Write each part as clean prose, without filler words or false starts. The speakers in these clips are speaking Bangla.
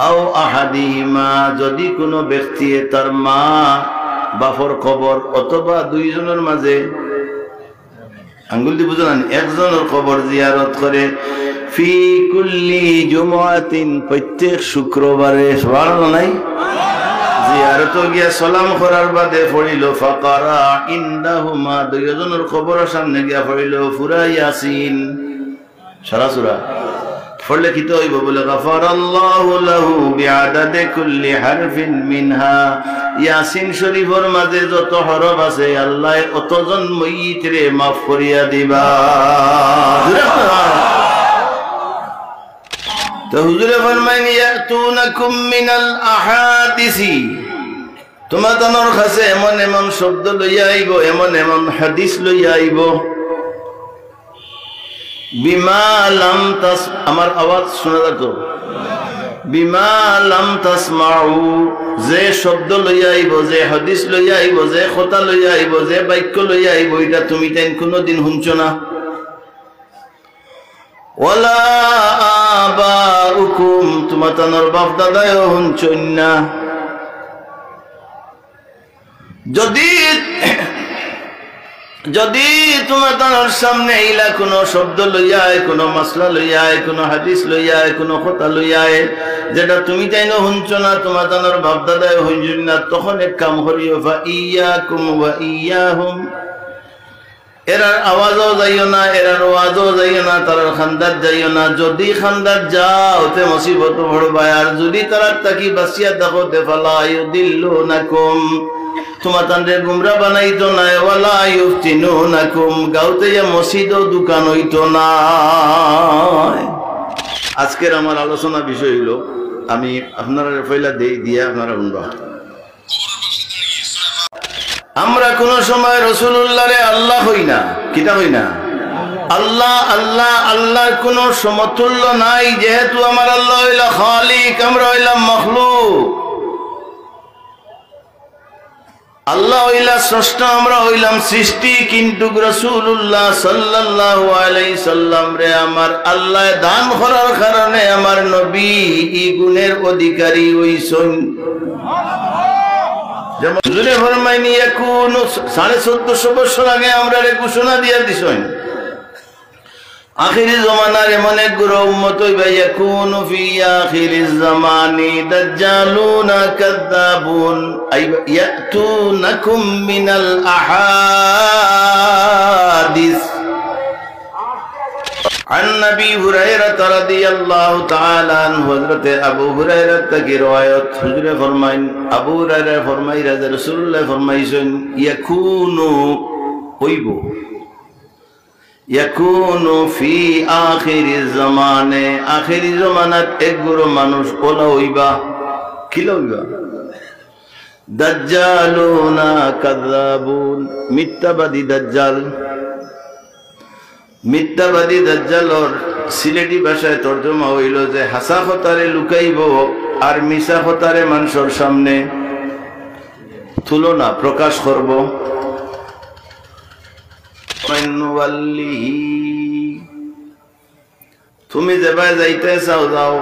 আও আহাদিহিমা যদি কোনো ব্যক্তি তার মা বাপর কবর অথবা দুইজনের মাঝে আঙ্গুল দিয়ে বুঝলেন একজনের কবর জিয়ারত করে ফি কুল্লি জুমআতিন প্রত্যেক শুক্রবারে সুবহানাল্লাহ নাই জিয়ারত গিয়া সালাম করার বাদে পড়িল ফাকারা ইনদাহুমা দুইজনের কবরের সামনে গিয়া পড়িল সূরা ইয়াসিন সারা সূরা পড়লে কি তো হইব বলে গাফারাল্লাহু লাহু বিআদাদি কুল্লি হারফিন মিনহা ইয়াসিন শরীফের মাঝে যত হরফ আছে আল্লাহ অতজন মাইয়িতরে maaf করিয়া দিবা তো হুজুরে ফরমাইন ইয়াতুনাকুম মিনাল আহাদিসি তোমাদের কাছে এমন এমন শব্দ লইয়া আইব এমন এমন হাদিস লইয়া আইব বিমা লাম তাস আমার আওয়াজ শোনা যাতো বিমা লাম তাসমাউ যে শব্দ লইয়া আইব যে হাদিস লইয়া আইব যে কথা লইয়া আইব যে বাক্য লইয়া আইব এটা তুমি তাই কোনদিন শুনছো না ওয়ালা আবাউকুম তোমাদের বাপ দাদাও শুনছো না যদি তোমাদের সামনে ইলা কোনো শব্দ লইয়া আয় কোনো মাসলা লইয়া আয় কোনো হাদিস লইয়া আয় কোনো কথা লইয়া আয় যেটা তুমি তাই না শুনছো না তোমাদের বাপ দাদাও শুনছো না তখন এক কাম করিও ফা ইয়াকুম ওয়া ইয়াহুম এরার আওয়াজও যাইও না এরার আওয়াজও যাইও না তারার খান্দার যাইও না যদি খান্দার যাও তে মুসিবত পড়বা আর যদি তারার তাকি বাসিয়া দেখো তে ফালা ইউদিল্লুনাকুম তোমাদের গুমরা বানাইতো না ওয়ালা ইফতিনুনাকুম গাউতে মসজিদ ও দোকান হইতো না আজকের আমার আলোচনা বিষয় হলো আমি আপনারা পয়লা দেই দিয়া আপনারা শুনবা আমরা কোন সময় রাসূলুল্লাহরে আল্লাহ হই না কিতা হই না আল্লাহ আল্লাহ আল্লাহর কোন সমতুল্য নাই যেহেতু আমার আল্লাহ হইলা খালিক আমরা হইলাম মাখলুক আল্লাহ হইলা স্রষ্টা আমরা হইলাম সৃষ্টি কিন্তু রাসূলুল্লাহ সাল্লাল্লাহু আলাইহি সাল্লাম রে আমার আল্লাহ দান করার কারণে আমার নবী এই গুণের অধিকারী হইছেন যেমন হুজুরে ফরমাইনি ইয়াকুনু 1450 বছর আগে আমরা ঘোষণা দিয়া দিছেন আখিরি জমানার এমন এক গুরু উম্মত হইবা ইয়াকুনু ফি আখিরিজ জামানি দাজ্জালুনা কাযাবুন আই ইয়াতুনাকুম মিনাল আহাদিস عن نبي هريرة رضي الله تعالى عنه حضرت ابو هريرة کی روایت حضور فرمائیں ابو هريرة فرمائی رسول اللہ فرمائیسن یکونو ہوئیبو یکونو فی آخر الزمان آخری زمانت ایک گروہ মানুষ ওলা হইবা কিলা হইবা দাজ্জালুনা কাযাবুন মিথ্যাবাদী দাজ্জাল মিথ্যাবাদী দাজ্জালর সিলেটি ভাষায় তর্জমা হইল যে হাসা কথারে লুকাইব আর মিশা কথারে মানুষের সামনে তুলনা প্রকাশ করব তুমি যেভাবে যাইতে চাও যাও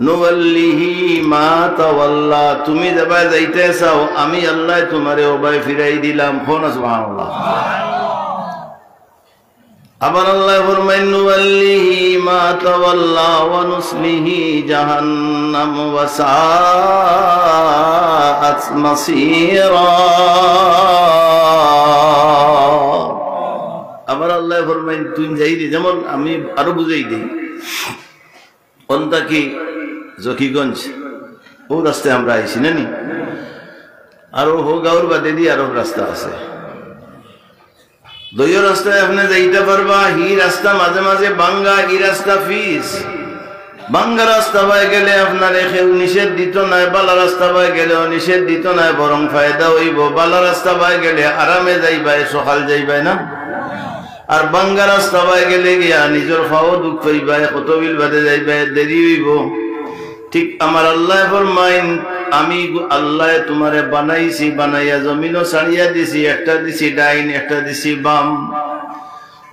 নুওয়াল্লিহি মা তাওয়াল্লা তুমি যেভাবে যাইতে চাও আমি আল্লাহ তোমারে ওবাই ফিরাই দিলাম ফোন সুবহানাল্লাহ আবার আল্লাহ ফরমায় নুওয়াল্লিহি মা তাওয়াল্লা ওয়া নুসলিহি জাহান্নাম ওয়া সাআত মাসীরা আবার আল্লাহ ফরমায় তুই যাই দি যেমন আমি আরো বুঝাই দিই কোনটা কি জকিগঞ্জ ও রাস্তায় আমরা আইছি না নি আরো হো গাঁর বাদে দিয়ে আরো রাস্তা আছে দইও রাস্তায় আপনি যাইতে পারবা হি রাস্তা মাঝে মাঝে বাঙ্গা ই রাস্তা ফিস বাঙ্গা রাস্তা পাই গেলে আপনার কেউ নিষেধ দিত না বালা রাস্তা পাই গেলেও নিষেধ দিত না বরং ফায়দা হইব বালা রাস্তা পাই গেলে আরামে যাইবাই সকাল যাইবাই না আর বাঙ্গা রাস্তা পাই গেলে গিয়া নিজের ফাও দুঃখ পাইবাই কত বিল বাদে যাইবাই দেরি হইব ঠিক আমার আল্লাহ ফরমাইন আমি আল্লাহ তোমারে বানাইছি বানাইয়া জমিনও ছাড়িয়া দিছি একটা দিছি ডাইন একটা দিছি বাম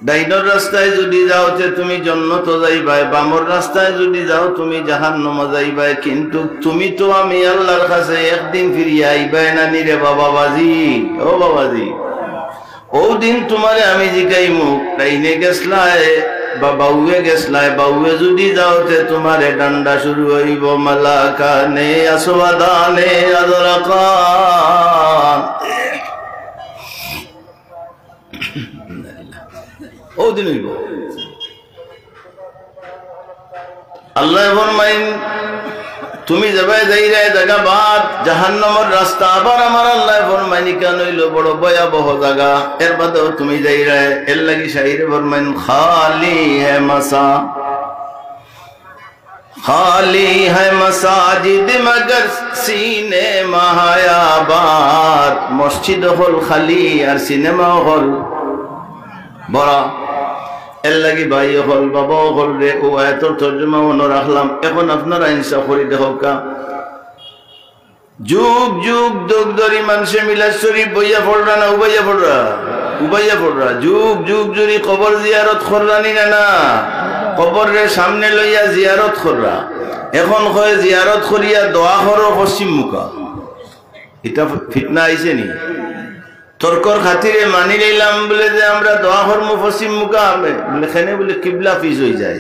ডাইনোর রাস্তায় যদি যাও তে তুমি জান্নাত যাইবাই, বামর রাস্তায় যদি যাও তুমি জাহান্নামে যাইবাই। কিন্তু তুমি তো আমি আল্লাহর কাছে একদিন ফিরিয়ে আইবাই না নি রে বাবাজি। ও বাবাজি, ও দিন তোমারে আমি জিগাইমু ডাইনে গেছলাই বা বাউয়ে গেছলাই, বাউয়ে যদি যাও তে তোমারে ডান্ডা শুরু হইব মালাকানে আসওয়াদানে আযরাকান। ও দিন হইব। আল্লাহ ফরমাইন তুমি যাবে যাইরায় জায়গা বাদ জাহান্নামের রাস্তা। আবার আমার আল্লাহ ফরমাইনি কেন হইল বড় ভয়াবহ জায়গা, এর বাদেও তুমি যাইরায়। এর লাগি শাইরে ফরমাইন খালি হ্যায় মাসা, খালি হ্যায় মাসাজিদ মগর সিনে মাহায়াবাদ। মসজিদ হল খালি আর সিনেমা হল বড়। এর লাগি ভাই হল বাবা হল রে, ও এত তর্জমা মনে রাখলাম। এখন আপনারা ইনসাফ করে দেখো কা যুগ যুগ যুগ ধরি মানুষে মিলাদ শরীফ বইয়া পড়রা না উবাইয়া পড়রা, উবাইয়া পড়রা। যুগ যুগ ধরি কবর জিয়ারত কররানি না, না কবর রে সামনে লইয়া জিয়ারত কররা। এখন হয় জিয়ারত করিয়া দোয়া করো পশ্চিম মুখা। এটা ফিতনা আইছে নি? তর্কর খাতিরে মানি লইলাম বলে যে আমরা দোয়া করবো পশ্চিম মুখা, বলে খেনে বলে কিবলা ফিস হয়ে যায়।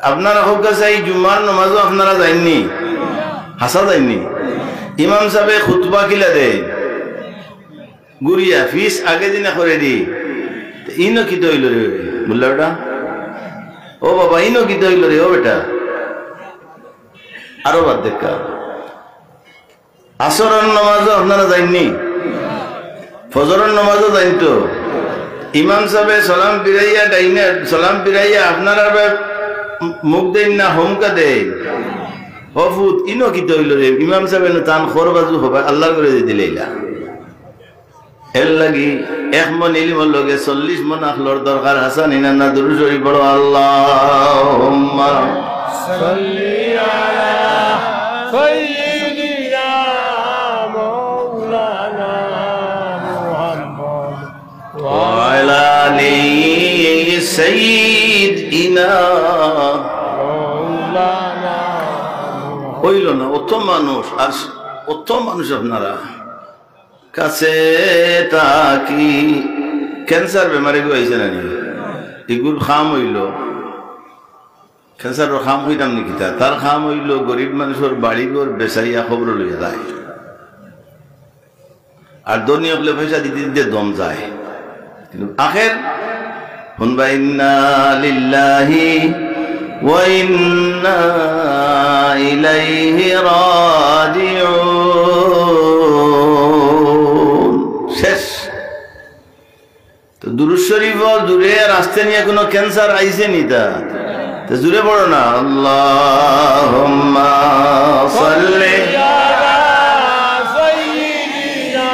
আপনারা হোক কাছে এই জুম্মার নামাজও আপনারা যায়নি, হাসা যায়নি। ইমাম সাহেব খুতবা কিলা দেয় গুড়িয়া ফিস আগে দিনা করে দি। ইনো কি হইল রে বললো বেটা, ও বাবা ইনো কি হইল রে ও বেটা। আরো বাদ দেখা আসরের নামাজও আপনারা যায়নি, ফজরের নামাজও জানতো। ইমাম সাহেব সালাম ফিরাইয়া ডাইনে সালাম ফিরাইয়া আপনারা মুখ দেন না হোমকা দেয়। হফুত ইনো কি হইল রে ইমাম সাহেব তান খর বাজু হবে আল্লাহর করে দিলাইলা। এর লাগি এক মন ইলিমর লগে 40 মন আখলর দরকার। হাসান ইনান্না দুরূদ শরীফ পড়ো। আল্লাহুম্মা সাল্লি আলা সাইয়্যিদিনা মাওলানা মুহাম্মদ ওয়া আলা আলি সাইয়্যিদিনা মাওলানা। হইল না অত মানুষ, আর অত মানুষ আপনারা কাছে তাকি ক্যান্সার বেমারে গেছে না এগুলো খাম হইল। ক্যান্সার খাম হইতাম নাকি তার খাম হইল গরিব মানুষের বাড়ি ঘর বেচাইয়া খবর লইয়া যায়। আর ধনী হলে পয়সা দিতে দিতে দম যায়। কিন্তু আখের শুনবা ইন্না লিল্লাহি ওয়া ইন্না ইলাইহি রাজিউন। শেষ তো দুরূদ শরীফ দূরে রাস্তা নিয়ে কোনো ক্যান্সার আইছে নি তা জুড়ে পড়ো না। আল্লাহুম্মা সাল্লি আলা সাইয়্যিদিনা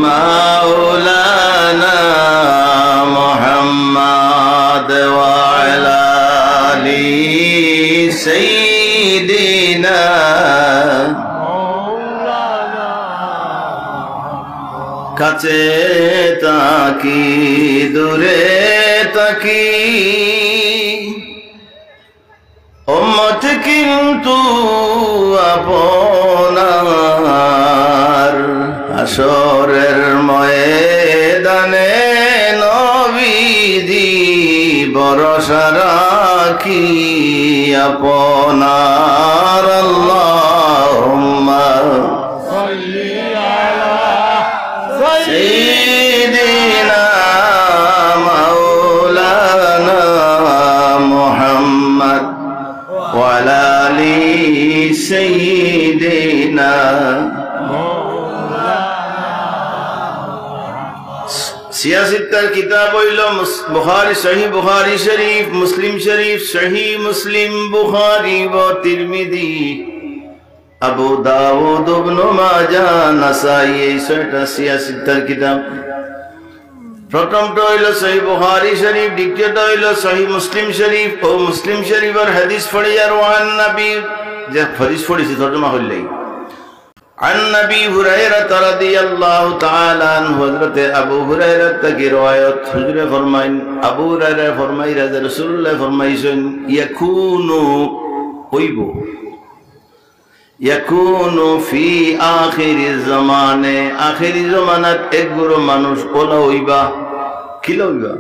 মাওলানা মুহাম্মদ ওয়া আলা আলি সাইয়্যিদিনা মাওলানা। কাছে তাকি দূরে তাকি উম্মত কিন্তু আপনার। হাসরের ময়দানে নবীজি ভরসা রাখি আপনার। আল্লাহুম্মা সাল্লি আলা সাইয়্যিদিনা মাওলানা মুহাম্মদ ওয়া আলা আলি সাইয়্যিদিনা সিয়াসিত্তার কিতাব হইল বুখারী সহিহ বুখারী শরীফ, মুসলিম শরীফ, সহিহ মুসলিম, বুখারী ও তিরমিজি, আবু দাউদ, ইবনে মাজাহ, নাসাই, এই 6টা সিয়াসিত্তার কিতাব। প্রথমটা হইল সহিহ বুখারী শরীফ, দ্বিতীয়টা হইল সহিহ মুসলিম শরীফ। ও মুসলিম শরীফের হাদিস পড়ি আর ওয়ান নবী যে হাদিস পড়িছি তর্জমা হইলেই عن نبي هريرة رضي الله تعالى عنه حضرت ابو هريرة کی روایت حضور فرمائیں ابو هريرة فرمائی رضی رسول اللہ فرمائیشن yakunu fi akhiri zamane akhiri zamanat ek guru manush ola hoiba kila hoiba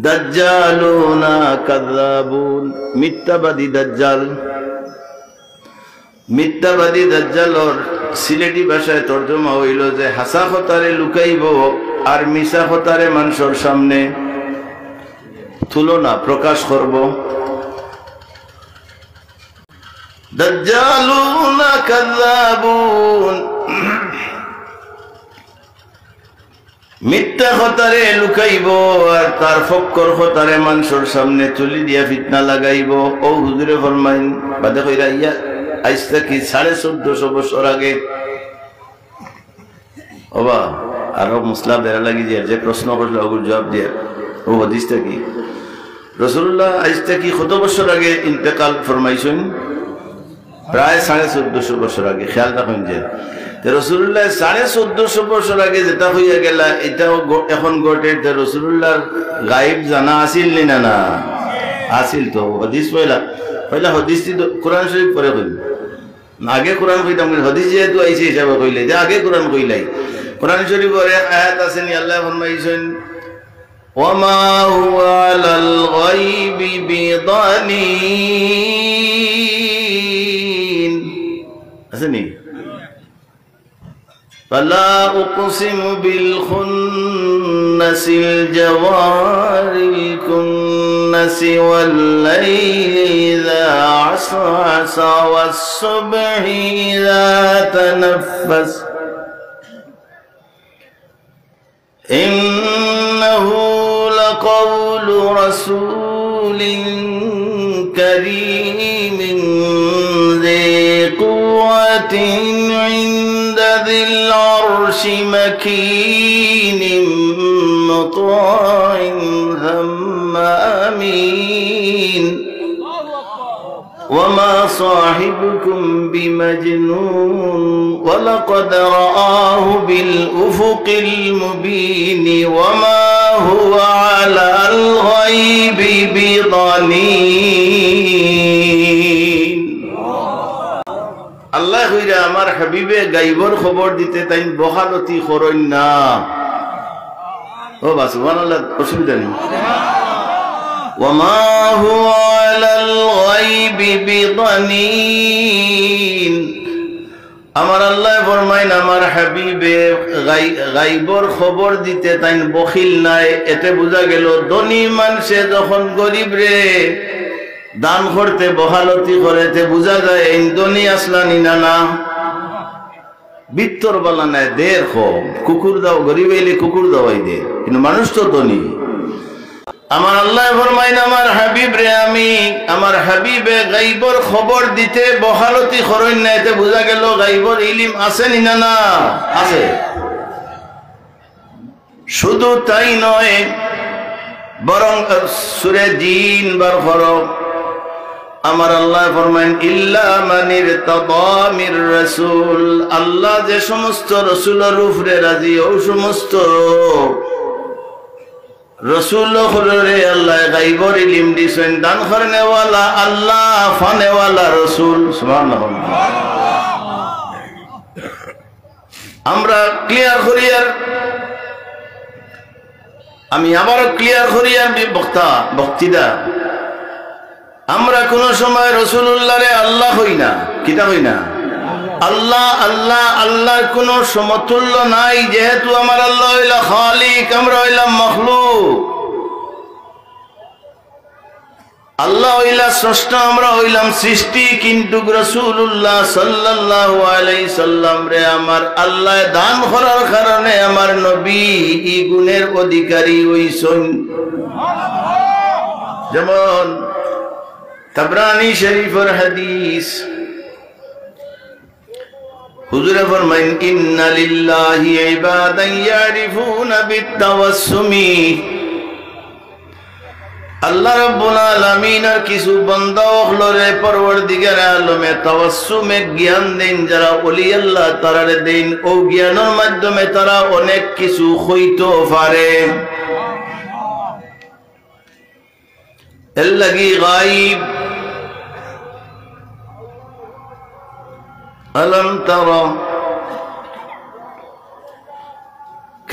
dajjaluna kadhabun mittabadi dajjal or Sylheti ভাষায় তরজমা হইল যে হাসা খতারে লুকাইব আর মিশা খতারে মানুষের সামনে তুলনা প্রকাশ করব দাজ্জালুনা কাযাবুন মিথ্যা খতারে লুকাইব আর তার ফক্কর খতারে মানুষের সামনে তুলি দিয়া ফিতনা লাগাইব ও হুজুরে ফরমাইন বাদে কইরা ইয়া আজটা কি 1450 বছর আগে ওবা আর মুসলা বেরা লাগি যে প্রশ্ন করলো ওগুর জবাব দিয়ে ও হাদিসটা কি রাসূলুল্লাহ আজটা কি কত বছর আগে ইন্তেকাল ফরমাইছেন প্রায় 1450 বছর আগে খেয়াল রাখুন যে রাসূলুল্লাহ 1450 বছর আগে যেটা হইয়া গেল এটাও এখন ঘটে যে রাসূলুল্লাহর গায়েব জানা আছিল না না আছিল তো হাদিস পয়লা হাদিস কোরআন শরীফ পড়ে কইল আগে কোরআন কইতাম হাদিস যেহেতু আইছে হিসাবে কইলে যে আগে কোরআন কইলাই কোরআন শরীফের এক আয়াত আছে নি আল্লাহ ফরমাইছেন ওয়ামা হুয়া আলাল গায়বি বিদানিন আছে নি فلا أقسم بالخنس الجوار الكنس والليل إذا عسعس والصبح إذا تنفس إنه لقول رسول كريم ذي قوة عند ذي العرش مكين مطاع ثم أمين وما صاحبكم بمجنون ولقد رآه بالأفق المبين وما هو على الغيب بضنين আল্লাহ কইরা আমার হাবিবে গায়বর খবর দিতে তাই বহালতি করইন না ও বাস সুবহানাল্লাহ অসুবিধা নেই ওয়ামা হুয়া আলাল গায়বি বিদানিন আমার আল্লাহ ফরমাইন আমার হাবিবে গায়বর খবর দিতে তাই বখিল নাই এতে বোঝা গেল ধনী মানুষে যখন গরিব রে দান করতে বহালতি করেতে বোঝা যায় এই ধনী আসলানি না বিত্তর বলা নাই দের কম কুকুর দাও গরিব এলে কুকুর দাওয়াই দে কিন্তু মানুষ তো ধনী আমার আল্লাহ ফরমাইন আমার হাবিব রে আমি আমার হাবিবে গায়বর খবর দিতে বহালতি করেন না এতে বোঝা গেল গায়বর ইলম আছে না আছে শুধু তাই নয় বরং সূরা জিন বার ফরক আমার আল্লাহ ফরমাইন ইল্লা মানির তাদামির রাসূল আল্লাহ যে সমস্ত রাসূলের উপরে রাজি ও সমস্ত রাসূল হরে আল্লাহ গায়বর ইলম দিছেন দান করনে ওয়ালা আল্লাহ ফানে ওয়ালা রাসূল সুবহানাল্লাহ আমরা ক্লিয়ার করিয়ার আমি আবার ক্লিয়ার করিয়ার বক্তৃতা আমরা কোন সময় রাসূলুল্লাহ রে আল্লাহ হই না কিটা হই না আল্লাহ আল্লাহ আল্লাহর কোন সমতুল্য নাই যেহেতু আমার আল্লাহ হইলা খালিক আমরা হইলাম মাখলুক আল্লাহ হইলা স্রষ্টা আমরা হইলাম সৃষ্টি কিন্তু রাসূলুল্লাহ সাল্লাল্লাহু আলাইহি সাল্লাম রে আমার আল্লাহ দান করার কারণে আমার নবী এই গুণের অধিকারী হইছেন যেমন তাবরানী শরীফের হাদিস হুজুর ফরমাইন ইন্না লিল্লাহি ইবাদান ইয়ারিফুনা বিত্তাওয়াসসুমি আল্লাহ রাব্বুল আলামিনের কিছু বান্দা হলরে পরওয়ারদিগার আলমে তাওয়াসসুমে জ্ঞান দেন, যারা ওলি আল্লাহ তারারে দেন, ও জ্ঞানের মাধ্যমে তারা অনেক কিছু হইতে পারে। এর লাগি গায়ব আলম তারা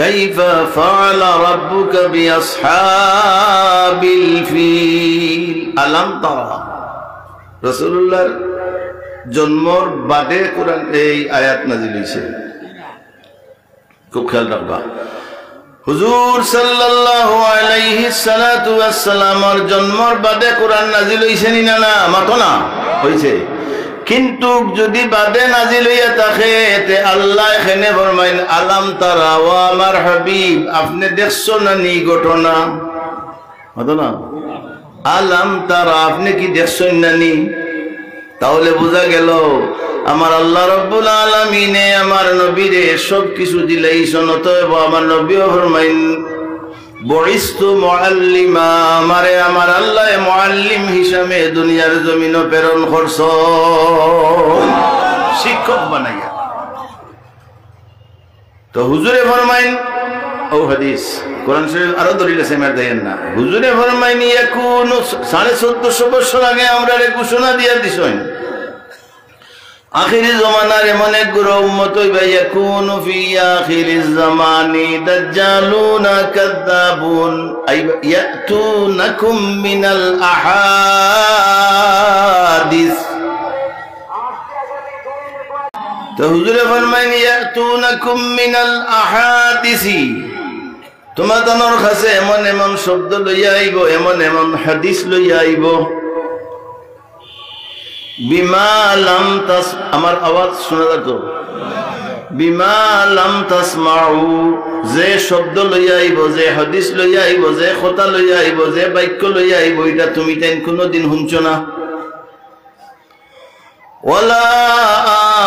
كيف فعل ربك بأصحاب الفيل ألم ترى রাসূলুল্লাহর জন্মর বাদে কোরআন এই আয়াত নাযিল হইছে, খুব খেয়াল রাখবা। হুজুর সাল্লাল্লাহু আলাইহি সাল্লাতু ওয়াস সালামের জন্মর বাদে কোরআন নাযিল হইছে না? না, মাতো না হইছে। কিন্তু যদি বাদে নাজিল হইয়া থাকে তে আল্লাহ এখানে ফরমাইন আলাম তারা, ও আমার হাবিব আপনি দেখছো না নি ঘটনা, হতো না? আলাম তারা, আপনি কি দেখছেন না নি? তাহলে বোঝা গেল আমার আল্লাহ রাব্বুল আলামিনে আমার নবীরে সব কিছু দিলাইছেন। অতএব আমার নবীও ফরমাইন বইস্তু মুআল্লিমা, আমারে আমার আল্লাহ মুআল্লিম হিসাবে দুনিয়ার জমিনও প্রেরণ করছ, শিক্ষক বানাইয়া। তো হুজুরে ফরমাইন, ও হাদিস কোরআন শরীফ আরো দলিল আছে, মের দেন না। হুজুরে ফরমাইন ইয়াকুনু 1450 বছর আগে আমরা ঘোষণা দিয়া দিছেন আখিরি জমানার এমন এক গুরু উম্মত হইবে, ইয়াকুনু ফি আখিরিজ জামানি দাজ্জালুনা কাযাবুন আই ইয়াতুনাকুম মিনাল আহাদিস। তো হুজুরে ফরমাইন ইয়াতুনাকুম মিনাল আহাদিসি, তোমাদের কাছে এমন এমন শব্দ লইয়া আইব, এমন এমন হাদিস লইয়া আইব, বিমা লাম তাস, আমার আওয়াজ শোনা যাত, বিমা লাম তাসমাউ, যে শব্দ লইয়া আইব, যে হাদিস লইয়া আইব, যে কথা লইয়া আইব, যে বাক্য লইয়া আইব, এটা তুমি তাই কোনদিন শুনছো না। ওয়ালা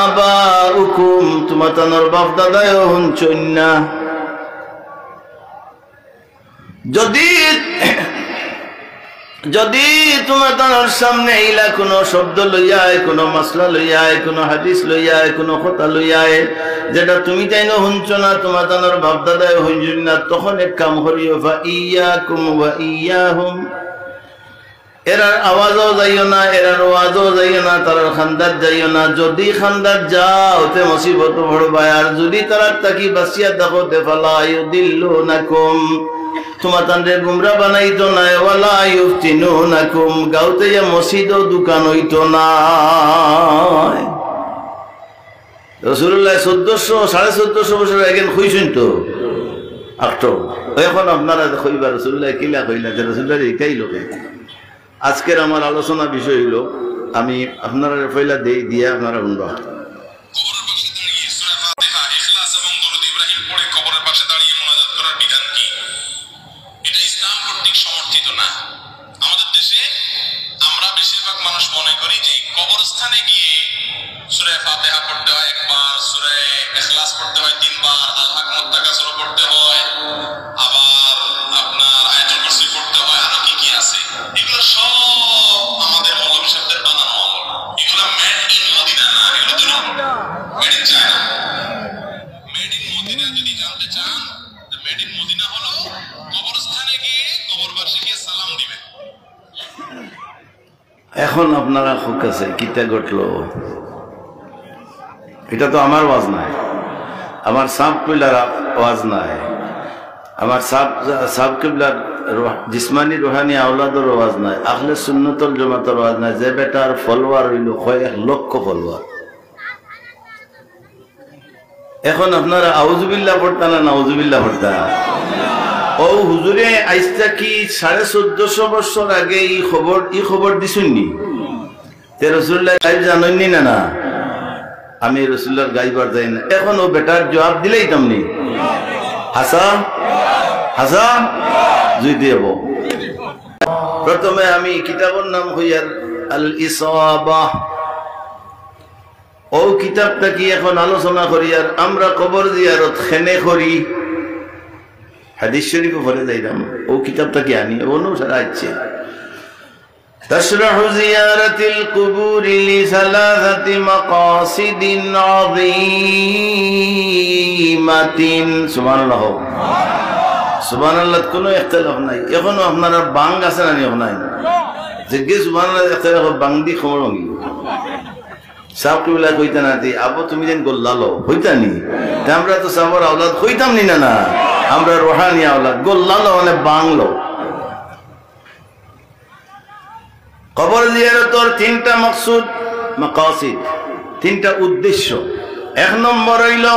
আবাউকুম, তোমাদের বাপ দাদাও শুনছন না। যদি তোমাদের সামনে ইলা কোন শব্দ লইয়া আয়, কোন মাসলা লইয়া আয়, কোন হাদিস লইয়া আয়, কোন কথা লইয়া আয়, যেটা তুমি তাই না শুনছ না, তোমাদের বাপ দাদাও শুনছন না, তখন এক কাম করিও, ফা ইয়াকুম ওয়া ইয়াহুম, এরার আওয়াজও যাইও না, এরার আওয়াজও যাইও না, তারার খান্দার যাইও না। যদি খান্দার যাও তে মুসিবত পড়বা, আর যদি তারার তাকি বাঁচিয়া দেখো তে ফালা ইউদিল্লুনাকুম, তোমাদের গুমরা বানাইতো না, ওয়ালা ইফতিনুনাকুম, গাউতে ইয়া মসজিদ ও দোকান হইতো না। রাসূলুল্লাহ 1400-1450 বছর আগে কইছেন তো আকটো, এখন আপনারা কইবা রাসূলুল্লাহ কিলা কইলা, যে রাসূলুল্লাহ একাই লোকে। আজকের আমার আলোচনা বিষয় হইল, আমি আপনারা পয়লা দেই দিয়া আপনারা শুনবা। কবরস্থানে গিয়ে সূরা ফাতিহা পড়তে হয় একবার, সূরা ইখলাস পড়তে হয় 3 বার, আল হক মুত্তাকাসির পড়তে হয়, আবার আপনার আয়াতুল কুরসি পড়তে হয়, আর কি কি আছে, এগুলো সব আমাদের মৌলভী সাহেবদের বানানো আমল। এগুলো মেড ইন মদিনা না, এগুলো তো made in China. Made in Medina যদি জানতে চান, মেড ইন মদিনা হলো কবরস্থানে গিয়ে কবরবাসীকে সালাম দিবেন। এখন আপনারা কাছে কিতা ঘটলো, এটা তো আমার ওয়াজ নাই, আমার সাব কিবলার ওয়াজ নাই, আমার সাব কিবলার জিসমানি রুহানি আওলাদের ওয়াজ নাই, আহলে সুন্নতুল জামাতের ওয়াজ নাই। যে বেটার ফলোয়ার হইল 1 লক্ষ ফলোয়ার। এখন আপনারা আউযুবিল্লাহ পড়তা না নাউযুবিল্লাহ পড়তা? ও হুজুরে আইসটা কি 1450 বছর আগে এই খবর দিছুননি তে রাসূলুল্লাহ গায়ব জানেননি না? না, আমি রাসূলুল্লাহর গায়বার যাই না। এখন ও বেটার জবাব দিলেই তেমনি হাসান হাসান জুই দেব। প্রথমে আমি কিতাবের নাম হইয়ার আল ইসাবাহ, ও কিতাবটা কি এখন আলোচনা করি, আর আমরা কবর জিয়ারত খেনে করি, হাদিস শরীফে পড়ে যাইলাম, ও কিতাবটা কি আনি অনুসারে আছে। تشرح زيارة القبور لثلاثة مقاصد عظيمة سبحان الله سبحان الله কোনো ইখতিলাফ নাই এখনো আপনারা বাং আছে না নিও নাই যে সুবহান আল্লাহ ইখতিলাফ বাং দি খবর নগি সাব কিবলা কইতা না দি আবু তুমি যেন গোল্লালো হইতানি তে আমরা তো সাবর আওলাদ হইতাম নি না আমরা রুহানি আওলাদ গোল্লালো মানে বাংলো কবর জিয়ারতের তিনটা মাকসুদ মাকাসিদ তিনটা উদ্দেশ্য এক নম্বর হইল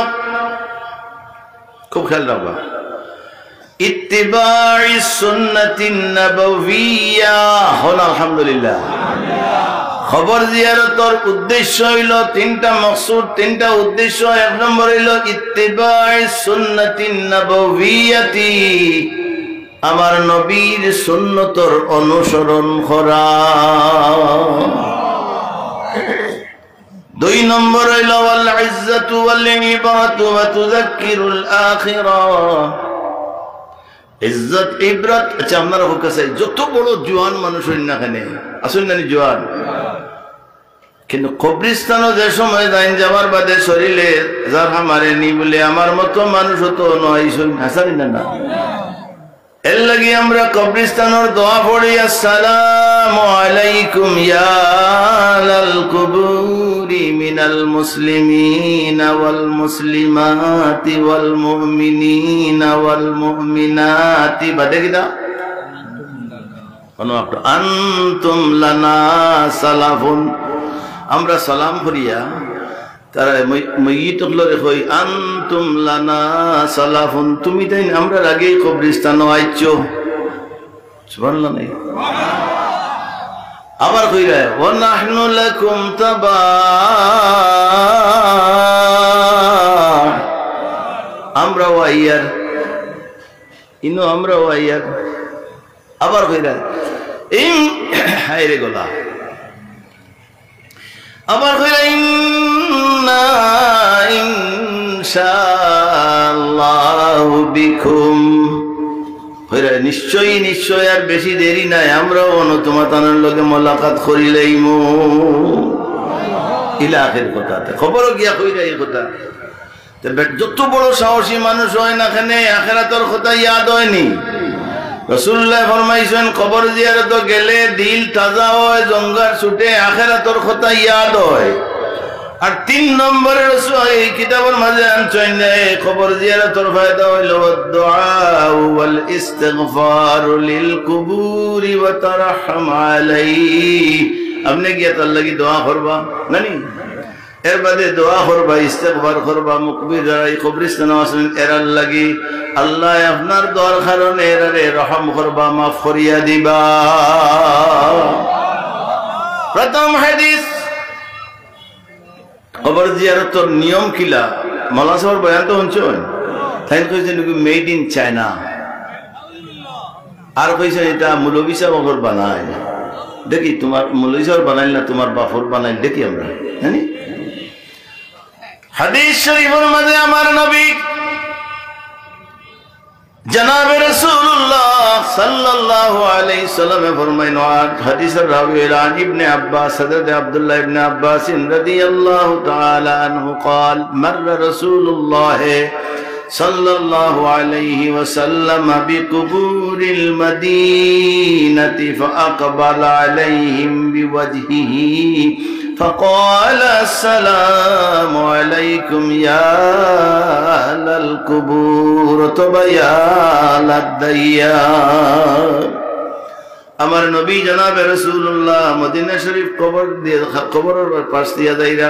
খুব খেয়াল রাখবা ইত্তিবা'i সুন্নাতিন নববিয়্যা হল আলহামদুলিল্লাহ কবর জিয়ারতের উদ্দেশ্য হইল তিনটা মাকসুদ তিনটা উদ্দেশ্য এক নম্বর হইল ইত্তিবা'i সুন্নাতিন নববিয়্যাতি আমার নবীর সুন্নতর অনুসরণ করা দুই নম্বর হইল ওয়াল ইজ্জাতু ওয়াল ইবারাতু ওয়া তুযাক্কিরুল আখিরাহ ইজ্জত ইবরাত আচ্ছা আপনারা কাছে যত বড় জওয়ান মানুষ হইন না কেন আসুন না জওয়ান কিন্তু কবরস্থানও যে সময় যাইন যাওয়ার বাদে শরীরে যার আমারে নি বলে আমার মতো মানুষ তো নয় হাসানি না এর লাগি আমরা কবরস্থানের দোয়া পড়ি আসসালামু আলাইকুম ইয়া আলাল কুবুরি মিনাল মুসলিমিনা ওয়াল মুসলিমাতি ওয়াল মুমিনিনা ওয়াল মুমিনাতি বাদে কিনা কোন আপনি আনতুম লানা সালাফুন আমরা সালাম করিয়া তারা মইয়িতগুলোরে কই আনতুম লানা সালাফুন তুমি তাই আমরা আগে কবরস্থানে আইছো সুবহানাল্লাহ নাই আবার কইরা ওয়া নাহনু লাকুম তাবা আমরা ওয়াইয়ার ইনো আমরা ওয়াইয়ার আবার কইরা ইন হায়রে গোলা আবার কইরা ইন্না ইনশাআল্লাহু বিকুম কইরা নিশ্চয়ই নিশ্চয় আর বেশি দেরি নাই আমরাও তোমাদের লগে মোলাকাত করিলাইমু ইলা আখির কথা খবর গিয়া কইরা এই কথা যত বড় সাহসী মানুষ হয় না কেন আখিরাতের কথা ইয়াদ হয়নি রাসূলুল্লাহ ফরমাইছেন কবর জিয়ারত গেলে দিল তাজা হয় জঙ্গার ছুটে আখিরাতের কথা ইয়াদ হয় আর তিন নম্বরে রাসূল এই কিতাবের মাঝে আনছেন কবর জিয়ারতের ফায়দা হইল দুআ ওয়াল ইস্তিগফার লিল কুবুরি ওয়া তারহাম আলাইহি আপনি কি আল্লাহ কি দোয়া করবা নানি এর বাদে দোয়া করবা ইস্তিগফার করবা মুকবির যারা কবরস্থানে আছেন এর লাগি আল্লাহ আপনার দোয়ার কারণে এরারে রহম করবা মাফ করিয়া দিবা প্রথম হাদিস কবর জিয়ারতের নিয়ম কিলা মাওলানা সাহেব বয়ান তো শুনছেন তাই কইছেন মেড ইন চায়না আর কইছেন এটা মৌলভী সাহেব বানায় দেখি তোমার মৌলভী সাহেব বানাইল না তোমার বাফর বানাইল দেখি আমরা জানি হাদিস শরীফের মধ্যে আমার নবী জনাব রাসূলুল্লাহ সাল্লাল্লাহু আলাইহি সাল্লাম ফরমাইন হাদিসের রাবি আন ইবনে আব্বাস হযরত আব্দুল্লাহ ইবনে আব্বাস রাদিয়াল্লাহু তাআলা আনহু قال مر رسول الله صلى الله عليه وسلم بقبور المدينة فأقبل عليهم بوجهه فقال السلام عليكم يا أهل القبور يا أهل الديار আমার নবী জনাব রাসূলুল্লাহ মদিনা শরীফ কবরের পাশ দিয়া যাইরা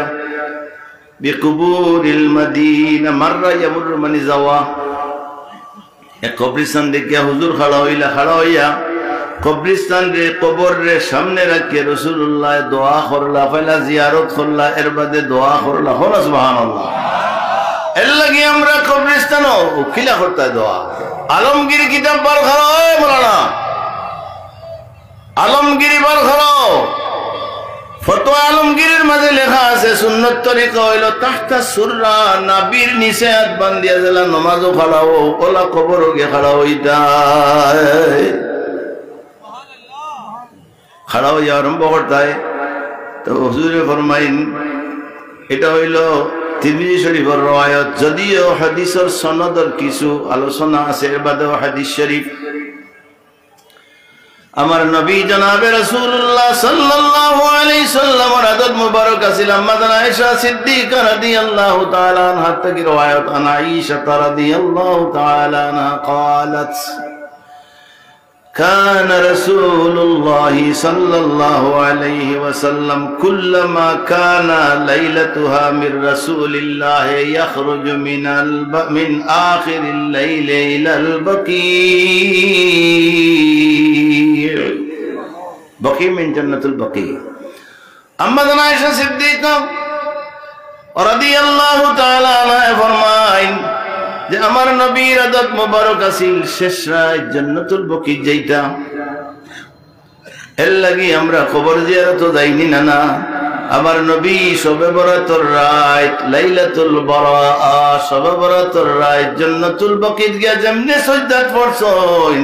বিকুবুরিল মদিনা মাররা ইয়ামুর মানে যাওয়া এক কবরস্থান দেখিয়া হুজুর খাড়া হইয়া কবরস্থান রে কবর রে সামনে রাখিয়ে রাসূলুল্লাহ দোয়া করলা পয়লা জিয়ারত করলা এর বাদে দোয়া করলা হলো সুবহানাল্লাহ এর লাগি আমরা কবরস্থানও কিলা করতে দোয়া আলমগীর কিতাব বার খাও এ মাওলানা আলমগীর বার খাও ফতোয়া আলমগীরের মাঝে লেখা আছে সুন্নত তরিকা হইল তাহতা সুররা নাবির নিচে হাত বান্ধিয়া দিলা নামাজও খাড়াও ওলা কবরও গিয়ে খাড়া হইতা খাড়া হইয়া আরম্ভ করতায়। তো হুজুরে ফরমাইন এটা হইল তিরমিজি শরীফের রওয়ায়াত, যদিও হাদিসের সনদের কিছু আলোচনা আছে, এর বাদেও হাদিস শরীফ। আমার নবী জনাবে রাসূলুল্লাহ সাল্লাল্লাহু আলাইহি সাল্লামের আদব মুবারক আছিল আম্মা আয়েশা সিদ্দিকা রাদিয়াল্লাহু তাআলা আনহা থেকে রওয়ায়াত, আনা আয়েশা রাদিয়াল্লাহু তাআলা আনহা قالت كان رسول الله صلى الله عليه وسلم كلما كان ليلتها من رسول الله يخرج من آخر الليل إلى البقيع بقيع من جنة البقيع أما عائشة صديقة رضي الله تعالى عنها فرمائن যে আমার নবীর আদব মুবারক আছিল শেষ রাত জান্নাতুল বকি যাইতা। এর লাগি আমরা কবর জিয়ারত যাইনি না। আমার নবী শবে বরাতের রাত লাইলাতুল বারাআ শবে বরাতের রাত জান্নাতুল বকিত গিয়া যেমনে সাজদাত পড়ছেন,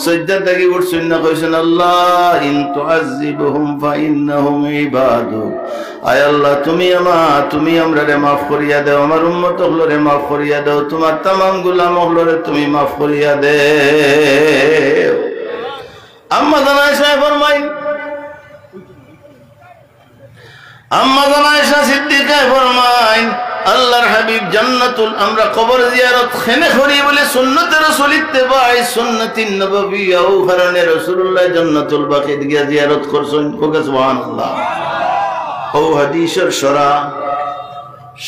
সাজদা থেকে উঠছেন না, কইছেন আল্লাহ ইন তুআযিবহুম ফাইন্নাহুম ইবাদুক, আয় আল্লাহ তুমি আমরারে মাফ করিয়া দাও, আমার উম্মত হলরে মাফ করিয়া দাও, তোমার तमाम গোলাম হলরে তুমি মাফ করিয়া দেও। আম্মা আয়েশা ফরমাই, আম্মা আয়েশা সিদ্দিকা ফরমাই আল্লাহর হাবিব জান্নাতুল আমরা কবর জিয়ারত খেনে করি বলে সুন্নতে রাসূল ইত্তেবাই সুন্নতিন নববিয়্যা ও কারণে রাসূলুল্লাহ জান্নাতুল বাকিত গিয়া জিয়ারত করছেন। ওকে সুবহানাল্লাহ। ও হাদিসের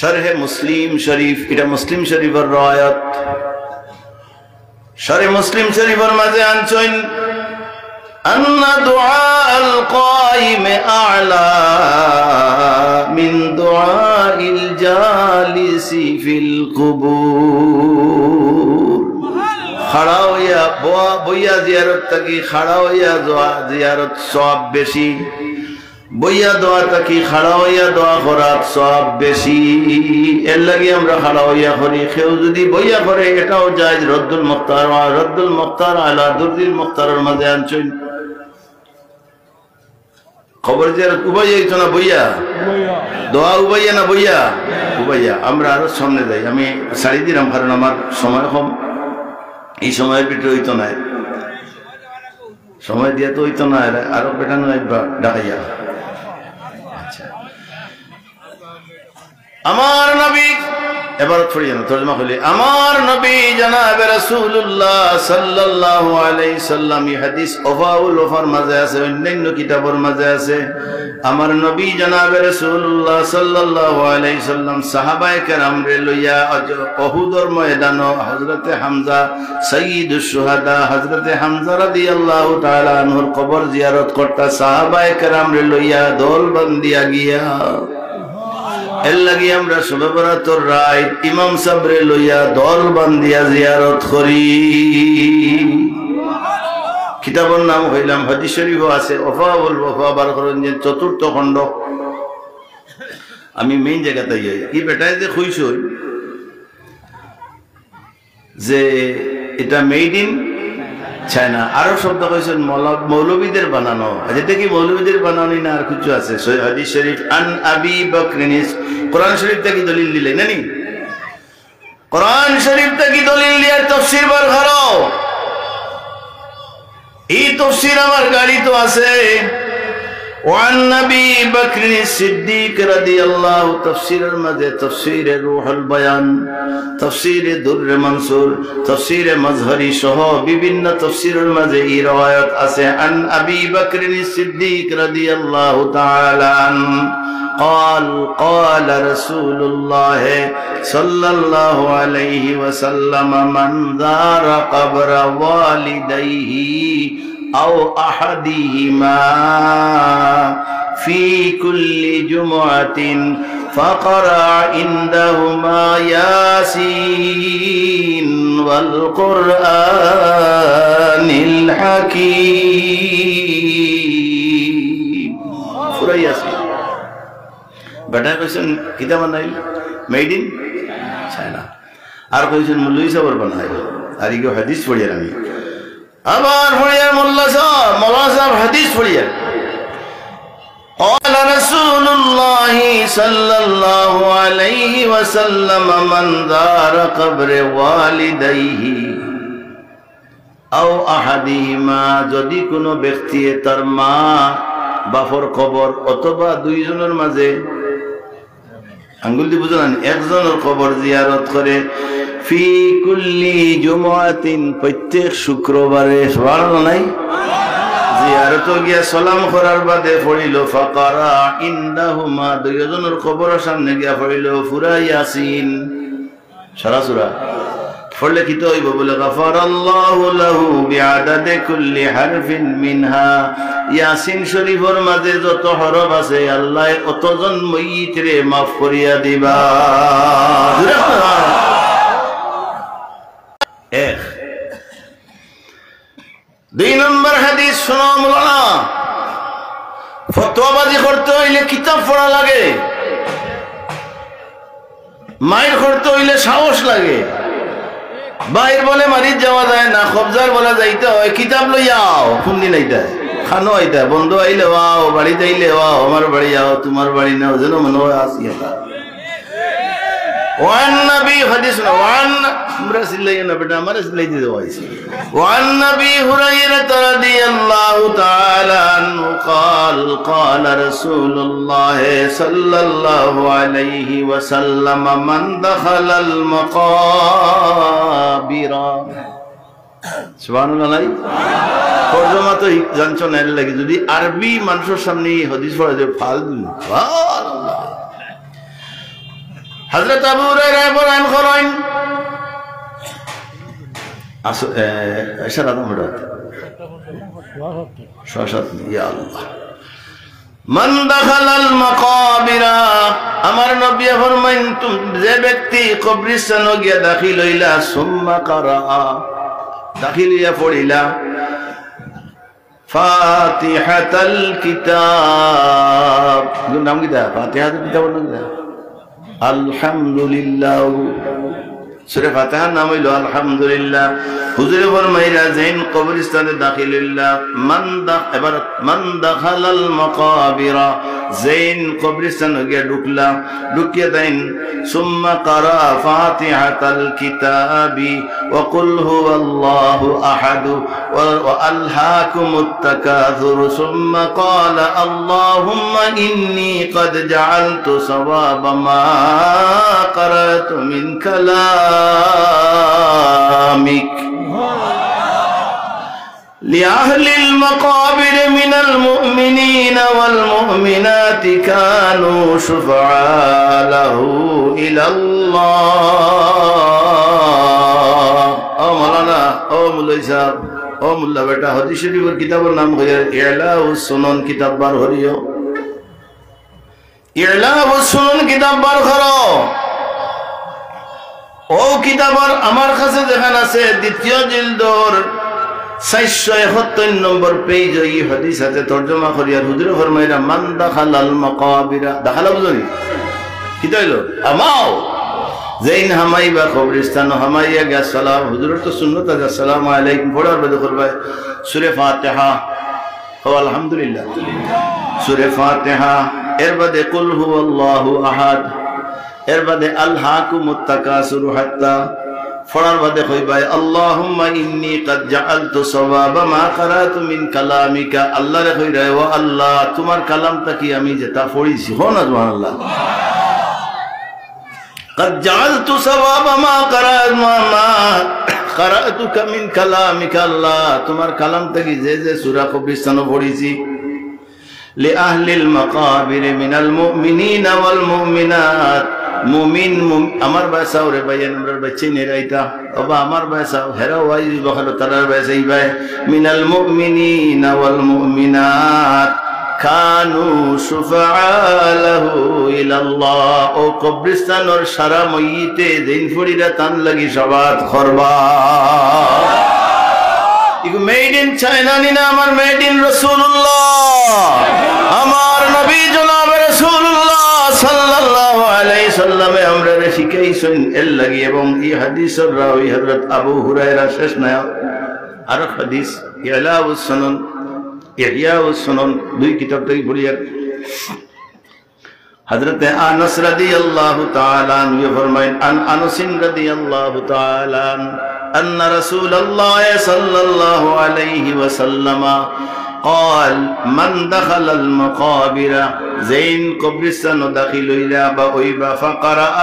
শরহে মুসলিম শরীফ, এটা মুসলিম শরীফের রওয়ায়াত। শরহে মুসলিম শরীফের মাঝে আনছেন আন্না দুআআল কায়িম আ'লা মিন দুআইল জালিসি ফিল কুবুর। খাড়া হইয়া বইয়া জিয়ারত থাকি খাড়া হইয়া জিয়ারত সওয়াব বেশি, বইয়া দোয়া থাকি খাড়া হইয়া দোয়া করার সওয়াব বেশি। এর লাগি আমরা খাড়া হইয়া করি, কেউ যদি বইয়া করে এটাও যায়। রদ্দুল মুখতার আলা দুরদিল মুখতারের মাঝে আনছেন খবর যে উবাইয়া হইতো না বইয়া দোয়া উবাইয়া না বইয়া উবাইয়া। আমরা আরো সামনে যাই, আমি ছাড়ি দিলাম কারণ আমার সময় কম, এই সময়ের ভিতরে হইতো না, সময় দিয়া তো হইতো না, আরো পেটানো ডাকাইয়া। আমার নবী এবার ছড়িয়ে না তর্জমা করলে, আমার নবী জনাবে রাসূলুল্লাহ সাল্লাল্লাহু আলাইহি সাল্লাম, এই হাদিস ওফাউল ওফার মাঝে আছে, অন্যান্য কিতাবের মাঝে আছে। আমার নবী জনাবে রাসূলুল্লাহ সাল্লাল্লাহু আলাইহি সাল্লাম সাহাবায়ে কেরামরে লইয়া উহুদের ময়দানে হযরতে হামজা সাইয়্যিদুশ শুহাদা হযরতে হামজা রাদিয়াল্লাহু তাআলা আনহুর কবর জিয়ারত করতা সাহাবায়ে কেরামরে লইয়া দল বান্ধিয়া গিয়া। এর লাগি আমরা শবে বরাতের রাত ইমাম সাহেবরে লইয়া দল বান্ধিয়া জিয়ারত করি। কিতাবের নাম হইলাম হাদিস শরীফ আছে ওফাউল ওফা বার করেন যে ৪র্থ খণ্ড। আমি মেইন জায়গাতে যাই, কি বেটায় যে খুইছই যে এটা মেড ইন চায়না। আরো শব্দ কইছেন মৌলবীদের বানানো, যেটা কি মৌলবীদের বানানো না আর কিছু আছে। হাদিস শরীফ আন আবি বকরিন, কোরআন শরীফ থেকে দলিল দিলেন নানি, কোরআন শরীফ থেকে দলিল দিয়ে তাফসীর বার করো। এই তাফসীর আমার গাড়ি তো আছে। وعن نبي بكر الصديق رضي الله تفسير المذ تفسير روح البيان تفسير در منصور تفسير مظهري সহ বিভিন্ন তফসিরের মাঝে এই রওয়ায়াত আছে। عن ابي بكر الصديق رضي الله تعالى عنه قال قال رسول الله صلى الله عليه وسلم من زار قبر والديه أو أحدهما في كل جمعة فقرأ عندهما ياسين والقرآن الحكيم سورة ياسين বেটা কইছেন কিতা বানাইল মেড ইন চায়না, আর কইছেন মুল্লুই সাবর বানাইল। আর ইগো হাদিস পড়িয়ার আমি আবার পড়িয়ার মোল্লা সাহেব হাদিস পড়িয়ার قال رسول الله صلى الله عليه وسلم من زار قبر والديه أو أحدهما যদি কোনো ব্যক্তি তার মা বাপর কবর অথবা দুইজনের মাঝে আঙ্গুল দিয়ে বুঝলেন একজনের কবর জিয়ারত করে ফি কুল্লি জুমআতিন প্রত্যেক শুক্রবারে সুবহানাল্লাহ নাই জিয়ারত গিয়া সালাম করার বাদে পড়িল ফাকারা ইনদাহুমা দুইজনের কবরের সামনে গিয়া পড়িল সূরা ইয়াসিন সারা সূরা পড়লে কি তো হইব বলে গফারাল্লাহু লাহু বিআদাদি কুল্লি হারফিন মিনহা ইয়াসিন শরীফের মাঝে যত হরফ আছে আল্লাহ অতজন মাইয়িতরে মাফ করিয়া দিবা এক দুই নম্বর হাদিস শোনো মাওলানা ফতোয়াবাজি করতে হইলে কিতাব পড়া লাগে মাইর করতে হইলে সাহস লাগে বাইর বলে মারিত যাওয়া যায় না কবজার বলা যাইতে হয় কিতাব লইয়াও কোন দিন আইতা খানো আইতা বন্ধু আইলে ওয়াও বাড়িতে আইলে ওয়াও আমার বাড়ি যাও তোমার বাড়ি নাও যেন মনে হয় আসি وعن نبي حديثنا وعن مرسلنا بدا مرسلنا دوايسي وعن نبي هريرة رضي الله تعالى عنه قال قال رسول الله صلى الله عليه وسلم من دخل المقابر সুবহানাল্লাহ তরজমা তো জানছো না লাগে যদি আরবি মানুষের সামনে হাদিস পড়া যায় ফালতু সুবহানাল্লাহ হযরত আবু হুরায়রা বলেন করেন ইশারা দাও শাশাত ইয়া আল্লাহ মান দাখালাল মাকাবিরা আমার নবী ফরমাইন যে ব্যক্তি কবরস্থানে গিয়া দাখিল হইলা সুম্মা কারা দাখিল হইয়া পড়িলা ফাতিহাতাল কিতাব নাম কি দা ফাতিহাতুল কিতাব নাম কি আলহামদুলিল্লাহ সূরা ফাতিহার নাম হইল আলহামদুলিল্লাহ হুজুরে ফরমাইরা যেন কবরস্থানে দাখিল হইলা মান দাখালাল মাকাবিরা যেন কবরস্থানে গিয়া ঢুকলা ঢুকিয়া দেন সুম্মা কারা ফাতিহাতাল কিতাবি ওয়া কুল হুয়াল্লাহু আহাদ ওয়া আলহাকুমুত তাকাসুর সুম্মা ক্বালা আল্লাহুম্মা ইন্নী ক্বাদ জাআলতু সাওয়াবা মা قرأت من كلامك لأهل المقابر من المؤمنين والمؤمنات كانوا شفعاء له إلى الله أو مولانا أو مولاي صاحب أو مولا बेटा हदीस शरीफर किताबर नाम है इलाउस सुनन किताब बार हरियो इलाउस सुनन किताब बार करो ও কিতাবর আমার কাছে যেখানে আছে দ্বিতীয় জিলদর 471 নম্বর পেজ এই হাদিস আছে তরজমা করিয়া হুজুর ফরমাইরা মান দাখালাল মাকাবিরা দাখালা বুঝনি কি হইলো আমাও যেইন হামাইবা কবরস্থান হামাইয়া গিয়া সালাম হুজুরের তো সুন্নাত আছে আসসালামু আলাইকুম পড়ার বাদে করবে সূরা ফাতিহা ও আলহামদুলিল্লাহ সূরা ফাতিহা এর বাদে কুল হুয়াল্লাহু আহাদ এর বাদে আলহাকুমুত তাকাসুর হাত্তা ফড়ার বাদে কইবাই আল্লাহুম্মা ইন্নী ক্বাদ জাআলতু সাওয়াবা মা ক্বারাতু মিন কালামিকা আল্লাহ রে কইরা ও আল্লাহ তোমার কালামটা কি আমি যেটা পড়িছি হো না সুবহানাল্লাহ ক্বাদ জাআলতু সাওয়াবা মা ক্বারাতুকা মিন কালামিকা আল্লাহ তোমার কালামটা কি যে যে সূরা কবরস্থানে পড়িছি লিআহলিল মাকাবির মিনাল মুমিনিনা ওয়াল মুমিনাত মুমিন আমার বাসাও রে ভাইয়ান আমরার বাচ্চা নেরাইতা বাবা আমার বাসাও হেরা ওয়াই বখালো তারার বাসাই ভাই মিনাল মুমিনিনা ওয়াল মুমিনাত কানু শুফাআলাহু ইলাল্লাহ ও কবরস্থানের সারা মইতে দিন ফড়িরা তান লাগি সবাত করবা ইগো মেড ইন চায়না নিনা আমার মেড ইন রাসূলুল্লাহ আমার নবী জনাব রাসূলুল্লাহ সাল্লাল্লাহু আলাইহি সাল্লামে আমরা শিখাইছেন এর লাগি এবং এই হাদিসের রাওয়ী হযরত আবু হুরায়রা শেষ না আর হাদিস ইলাউস সুনান দুই কিতাব থেকে পড়িয়া हजरत अनस रदियल्लाहु ताला अन्हु फरमाएं अन अनस रदियल्लाहु ताला अन्ना रसूलल्लाह सल्लल्लाहु अलैहि वसल्लम قال من دخل المقابر زين قبرستان داخل إلى بأويبا فقرأ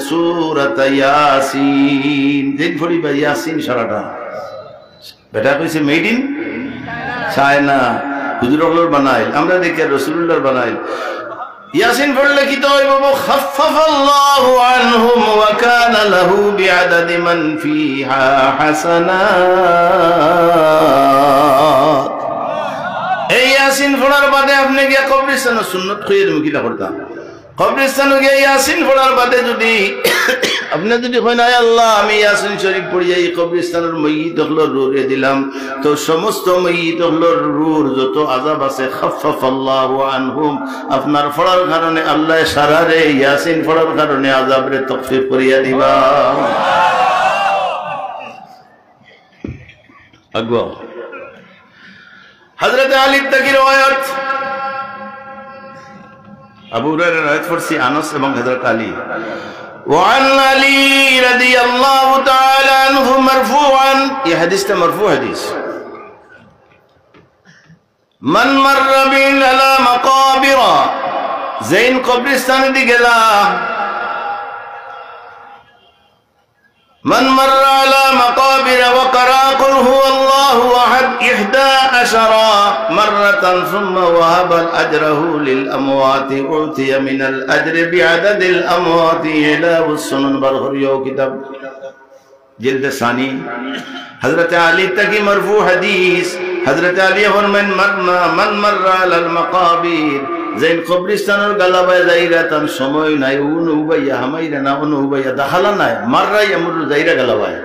سورة ياسين زين فريبا ياسين شرطا বেটা কইছে মেড ইন চায়না হুজুরগুলোর বানাইল আমরা দেখি রাসূলুল্লাহর বানাইল ইয়াসিন পড়লে কি তো হইব খাফফাল্লাহু আনহুম ওয়া কানা লাহু বিআদাদি মান ফিহা হাসানাত এই ইয়াসিন পড়ার বাদে আপনি গিয়া কবরস্থানে সুন্নাত কইর মুকিলা করতাম কবরস্থানে গিয়া ইয়াসিন পড়ার বাদে যদি আপনি যদি কইন আয় আল্লাহ আমি ইয়াসিন শরীফ পড়ি এই কবরস্থানের মাইয়িত হলোর রুরে দিলাম তো সমস্ত মাইয়িত হলোর রুর যত আযাব আছে খাফফাল্লাহু আনহুম আপনার পড়ার কারণে আল্লাহ সারারে ইয়াসিন পড়ার কারণে আযাবরে তাখফিফ করিয়া দিবা আগো হযরত আলী তাকি riwayat আবু হুরায়রা riwayat করছি আনাস এবং হযরত আলী وعن علي رضي الله تعالى عنه مرفوعا يا حديث مرفوع حديث من مر بين على مقابر زين قبرستان دي گلا من مر على مقابر وقرأ قل هو الله أحد 11 مرة ثم وهب أجره للأموات أعطي من الأجر بعدد الأموات إلى السنن برغريو كتاب جلد ثاني حضرت علي تکی مرفوع حدیث حضرت علی فرمائن من مر على المقابر زين قبرستان اور گلابای زائراتن সময় নাই অনুবাইয়া হামাইরা না অনুবাইয়া দাখালা নাই মাররা ইয়ামুর যাইরা গলাবায়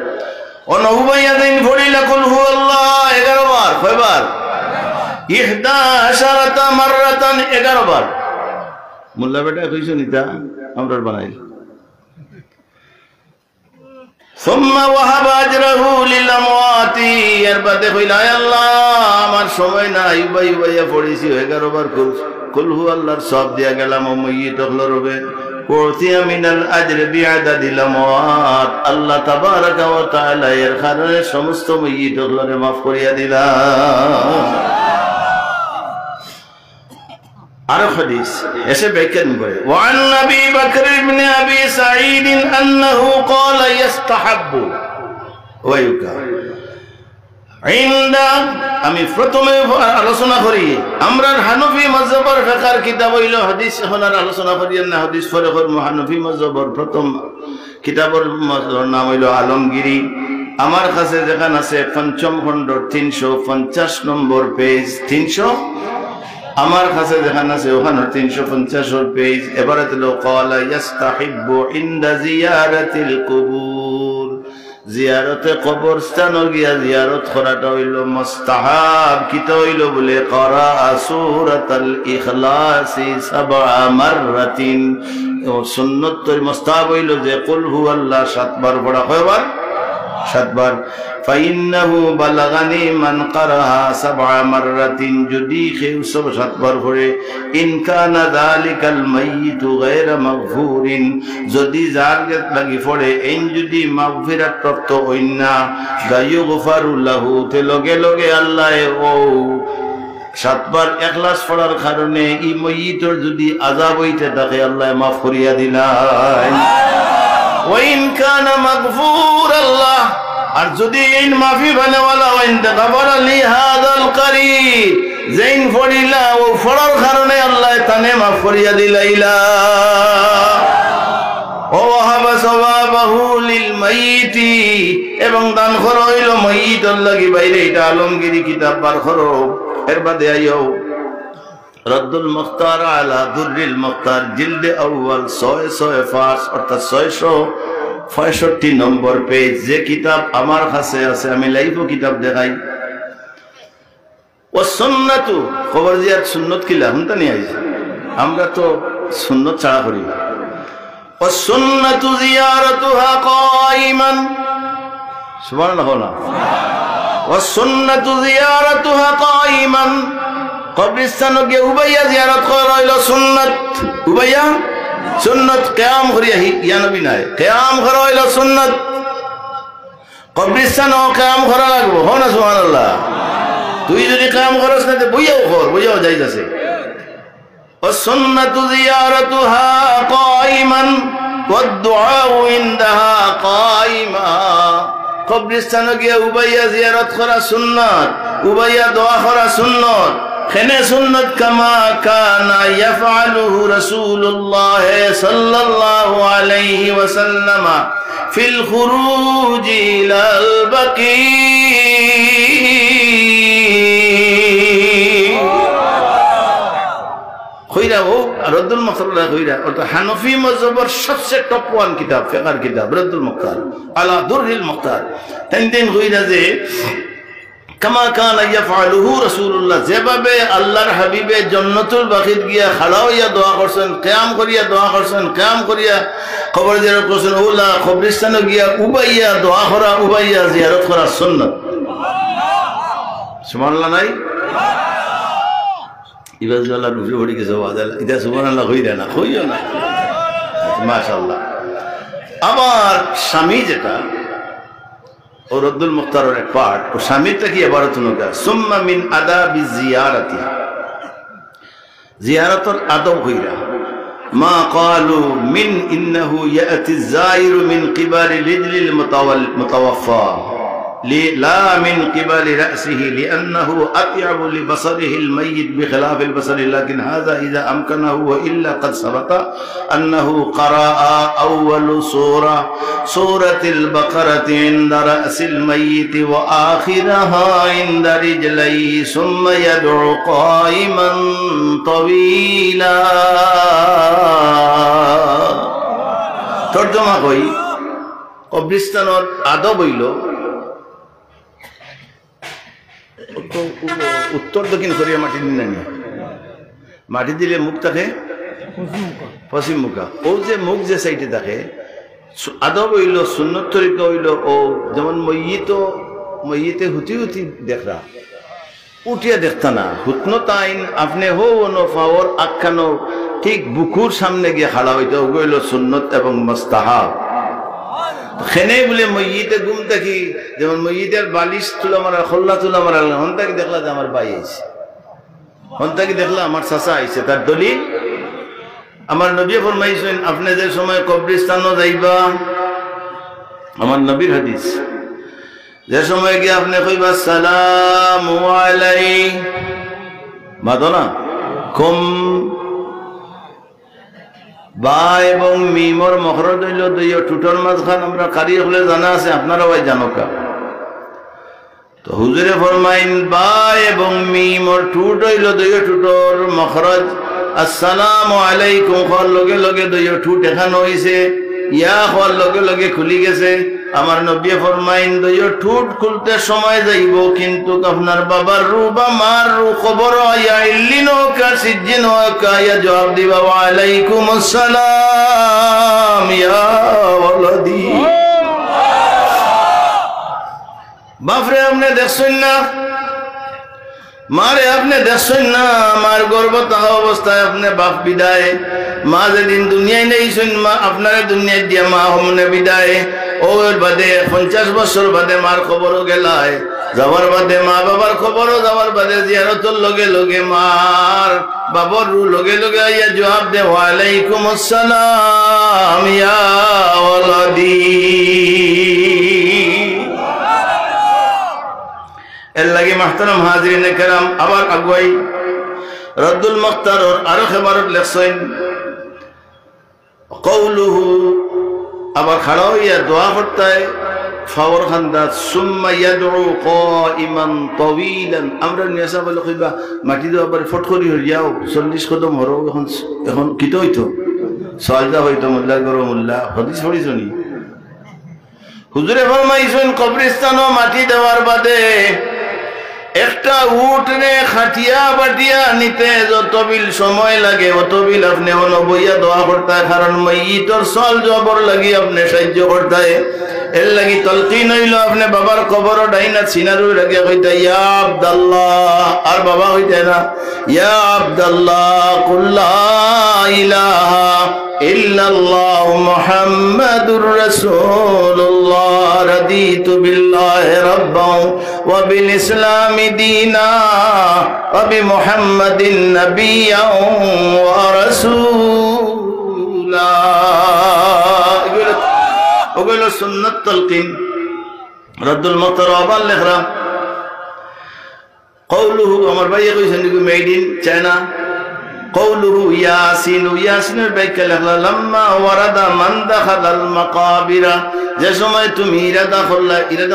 অনুবাইয়া দিন পড়িলা কুল হু আল্লাহ 11 বার কয়বার 11 মাররাতান 11 বার মোল্লা বেটা কইছো নিতা আমরার বানাইল ثم وهب اجره للاموات এর বাদে কইলা আয় আল্লাহ আমার সময় নাই উবাইয়া পড়িছি 11 বার কুল হু আল্লাহর সব দিয়া গেলাম মাইয়িত হলো রবে কুরতিয়া মিনাল আজর বিআদাদিল আমওয়াত আল্লাহ তাবারাকা ওয়া তাআলা এর কারণে সমস্ত মাইয়িত হলোরে maaf করিয়া দিলাম আর হাদিস এসে ব্যাখ্যান করে ওয়ান নবী বকর ইবনে আবি সাঈদ আন্নাহু ক্বালা ইস্তাহাব্বু ওয়ায়ুকা ইনদা আমি প্রথমে আলোচনা করি আমরা হানাফি মাযহাবের ফিকহের কিতাব হইল হাদিস হনার আলোচনা করি না হাদিস পরে কর হানাফি মাযহাবের প্রথম কিতাবের নাম হইল আলমগীরি আমার কাছে যেখান আছে পঞ্চম খণ্ড 350 নম্বর পেজ 300 আমার কাছে যেখান আছে ওখানে 350 পেজ এবারে তো ক্বালা ইস্তাহিব্বু ইনদা জিয়ারাতিল কুবুর জিয়ারতে কবরস্থান গিয়া জিয়ারত করাটা হইল মুস্তাহাব কিতা হইল বলে করা সূরাতুল ইখলাস 7 মাররাতিন সুন্নাত তো মুস্তাহাব হইল যে কুল হুয়াল্লাহ 7 বার পড়া কয়বার 7 বার ফাইন্নাহু বালাগানি মান ক্বারাহা 7 মাররাতিন যদি কেউ 7 বার পড়ে ইন কানা যালিকাল মাইয়িতু গায়রা মাগফুরিন যদি যার লাগি পড়ে এই যদি মাগফিরাত প্রাপ্ত হইন না গায়ুগফারু লাহু তে লগে লগে আল্লাহ ও 7 বার ইখলাস পড়ার কারণে এই মাইয়িতর যদি আযাব হইতে থাকে আল্লাহ maaf করিয়া দিলাই ওয়া ইন কানা মাগফুর আল্লাহ আর যদি ইন মাফি বানাওয়ালা ওয়া ইন তাগফারা লি হাযাল করিব জাইন ফরিলা ও ফরার কারণে আল্লাহ তানে maaf করিয়া দিলাইলা ও ওয়াহাবা সওয়াবাহু লিল মাইয়িতি এবং দান করা হইল মাইয়িতর লাগি বাইরে এটা আলমগীরি কিতাব বার করো এর বাদে আইও রদ্দুল মুখতার আলা দুররিল মুখতার জিলদ আউয়াল 605 অর্থাৎ 665 নম্বর পেজ যে কিতাব আমার কাছে আছে আমি লাইভ কিতাব দেখাই ও সুন্নাতু খবর জিয়ার সুন্নাত কিলা হুনতা নি আইছে আমরা তো সুন্নাত ছাড়া করি ও সুন্নাতু জিয়ারাতুহা কাইমান সুবহানাল্লাহ ও সুন্নাতু জিয়ারাতুহা কাইমান কবরস্থান গিয়ে উবাইয়া জিয়ারত করা হইল সুন্নত উবাইয়া সুন্নত কিয়াম করিয়া ইয়া নবী নাই কিয়াম করা হইল সুন্নত কবরস্থান কিয়াম করা লাগবো হো না সুবহানাল্লাহ তুই যদি কিয়াম করস না তো বইয়াও যাইতাছে والسنة زيارتها قائما والدعاء عندها قائما কবরস্থানে গিয়ে উবাইয়া জিয়ারত করা সুন্নাত উবাইয়া দোয়া করা সুন্নাত খেনে সুন্নাত কামা কানা ইয়াফআলুহু রাসূলুল্লাহ সাল্লাল্লাহু আলাইহি ওয়াসাল্লাম ফিল খুরুজ ইলাল বাকি কইরা ও রদ্দুল মুখতার কইরা ওটা হানফি মাযহাবের সবচেয়ে টপ ওয়ান কিতাব ফিকহর কিতাব রদ্দুল মুখতার আলা দুররিল মুখতার তিন কইরা যে কামা কানা ইয়াফআলুহু রাসূলুল্লাহ যেভাবে আল্লাহর হাবিবে জান্নাতুল বাকিত গিয়া খাড়া হইয়া দোয়া করছেন কিয়াম করিয়া দোয়া করছেন কিয়াম করিয়া কবর জিয়ারত করছেন ওলা কবরস্থানে গিয়া উবাইয়া দোয়া করা উবাইয়া জিয়ারত করা সুন্নাত সুবহানাল্লাহ নাই ইবাজুল্লাহ রুফি পড়ে গেছে এটা সুবহানাল্লাহ কইরা না কইও না মাশাআল্লাহ আবার স্বামী যেটা ও রদ্দুল মুখতারের এক পাঠ ও স্বামীটা কি এবারত নগা সুম্মা মিন আদাবি জিয়ারাতি জিয়ারাতুল আদব কইরা মা ক্বালু মিন ইন্নাহু ইয়াতি যায়িরু মিন কিবারি লিজলিল মুতাওয়াফা لا من قبل رأسه لأنه أطيب لبصره الميت بخلاف البصر لكن هذا إذا أمكنه وإلا قد سبق أنه قرأ أول سورة البقرة عند رأس الميت وآخرها عند رجليه ثم يدعو قائما طويلا ترجمة কই কবরস্থানের আদব হইল উত্তর দক্ষিণ করিয়া মাটি দিন মাটি দিলে মুখ থাকে পশ্চিম মুখা ও যে মুখ যে সাইডে থাকে আদব হইল সুন্নত তরিকা হইল ও যেমন মইতে হুতি দেখরা উঠিয়া দেখতা না হুতনো তাইন আপনি হো অনো পাওয়ার আখ্যানো ঠিক বুকুর সামনে গিয়ে খাড়া হইতে ওগুলো হইল সুন্নত এবং মুস্তাহাব খেনে বলে মইতে ঘুম থাকি যেমন মইতের বালিশ তুলা মারা খোল্লা তুলা মারা হন তাকে দেখলা যে আমার ভাই আইছে হন তাকে দেখলা আমার চাচা আইছে তার দলিল আমার নবী ফরমাইছেন আপনি যে সময় কবরস্থানও যাইবা আমার নবীর হাদিস যে সময় গিয়ে আপনি কইবা আসসালামু আলাইহি মাদনা কুম বা এবং মিমর মখরজ হইল দুইও টুটোর মাঝখান আমরা কারি হলে জানা আছে আপনারা ভাই জানো কা তো হুজুরে ফরমাইন বা এবং মিমর টুট হইল দুইও টুটোর মখরজ আসসালামু আলাইকুম হওয়ার লগে লগে দুইও টুট এখানে হইছে ইয়া হওয়ার লগে লগে খুলি গেছে আমার নবী ফরমাইন দুইও টুট খুলতে সময় যাইব কিন্তু আপনার বাবার রু বা মার রু খবর আয়া ইল্লিন কা সিজ্জিন কা ইয়া জবাব দিবা ওয়া আলাইকুম আসসালাম ইয়া ওয়ালাদি বাপরে আপনি দেখছেন না মারে আপনি দেখছেন না আমার গর্ভ থাকা অবস্থায় আপনি বাপ বিদায় মা যেদিন দুনিয়ায় নেইছেন মা আপনার দুনিয়ায় দিয়া মা হমনে বিদায় ওর বাদে 50 বছর বাদে মার খবরও গেলায় যাওয়ার বাদে মা বাবার খবরও যাওয়ার বাদে জিয়ারতর লগে লগে মার বাবার রু লগে লগে আইয়া জবাব দে ওয়া আলাইকুম আসসালাম ইয়া ওয়ালাদি এর লাগে মাহতারাম হাজিরিনে কেরাম আবার আগুয়াই রদ্দুল মুখতার আরো খেবারত লেখছেন কওলুহু আবার খাড়া হইয়া দোয়া করতায় ফাওয়ার খান্দাত সুম্মা ইয়াদউ কাইমান তাওয়িলান আমরা নিয়াসা বলে কইবা মাটি দাও আবার ফট করি হইয়াও 40 কদম হরো এখন কিতো হইতো সাজদা হইতো মোল্লা গরো মোল্লা হাদিস পড়িছনি হুজুরে ফরমাইছেন কবরস্থানও মাটি দেওয়ার বাদে একটা উট রে খাটিয়া বাটিয়া নিতে যত বিল সময় লাগে অত বিল আপনি বইয়া দোয়া করতে কারণ মাইয়িতর সল জবর লাগি আপনি সাহায্য করতে এর লাগি তলকিন হইল আপনি বাবার কবর ডাইনা সিনারু লাগে কইতা ইয়া আব্দুল্লাহ, আর বাবা কইতা না ইয়া আব্দুল্লাহ কুল লা ইলাহা ইল্লাল্লাহু মুহাম্মাদুর রাসূলুল্লাহ রাদিতু বিল্লাহি রাব্বান ওয়া বিল ইসলামি দীনা ওয়া বি মুহাম্মাদিন নাবিয়্যান ওয়া রাসূলা। ওগুলো সুন্নাত তালকিন। রদ্দুল মুখতার আবার লেখরা কওলুহু, আমার ভাইয়া কইছেন মেড ইন চায়না। কওলুহু ইয়াসিন, ইয়াসিনের ব্যাখ্যা লেখলা লাম্মা ওয়ারাদা মান দাখালাল মাকাবিরা, যে সময় তুমি ইরাদা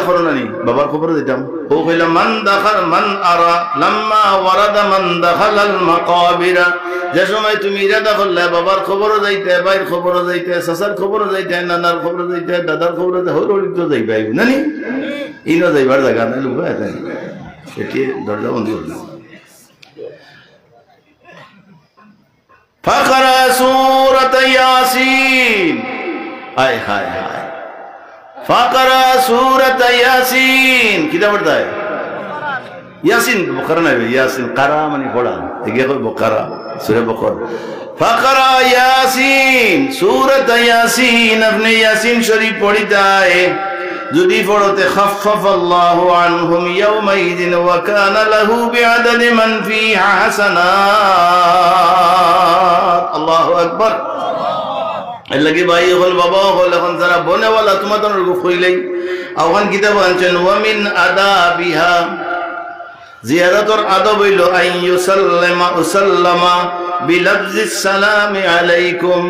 করো না নি বাবার খবর দিতাম, ও কইলা মান দাখাল মান আরা লাম্মা ওয়ারাদা মান দাখালাল মাকাবিরা, যে সময় তুমি ইরাদা করলে বাবার খবরও যাইতে, ভাইয়ের খবরও যাইতে, চাচার খবরও যাইতে, নানার খবরও যাইতে, দাদার খবরও যাইতে, হরিত যাইবাই নানি ইনো যাইবার জায়গা নাই লুকা তাই সেটি দরজা বন্ধ করল। ফাকরা সূরাত ইয়াসিন, হায় হায় হায়, ফাকরা সূরাত ইয়াসিন কিটা পড়তা है ইয়াসিন বকরা না ইয়াসিন কারা মানে পড়া এগে কই বকরা সূরা বকরা। ফাকরা ইয়াসিন সূরাত ইয়াসিন, আপনি ইয়াসিন শরীফ পড়িতা है, যদি পড়তে খাফফাল্লাহু আনহুম ইয়াওমাইযিন ওয়া কানা লাহু বিআদাদি মান ফিহা হাসানাত। আল্লাহু আকবার। এর লাগি ভাই হল বাবা হল এখন যারা বনেওয়ালা তোমাদের কইলাই আওখান কিতাব আনছেন ওয়া মিন আদাবিহা, জিয়ারাতুর আদব হইল আন ইউসাল্লামা বিলফজিস সালামি আলাইকুম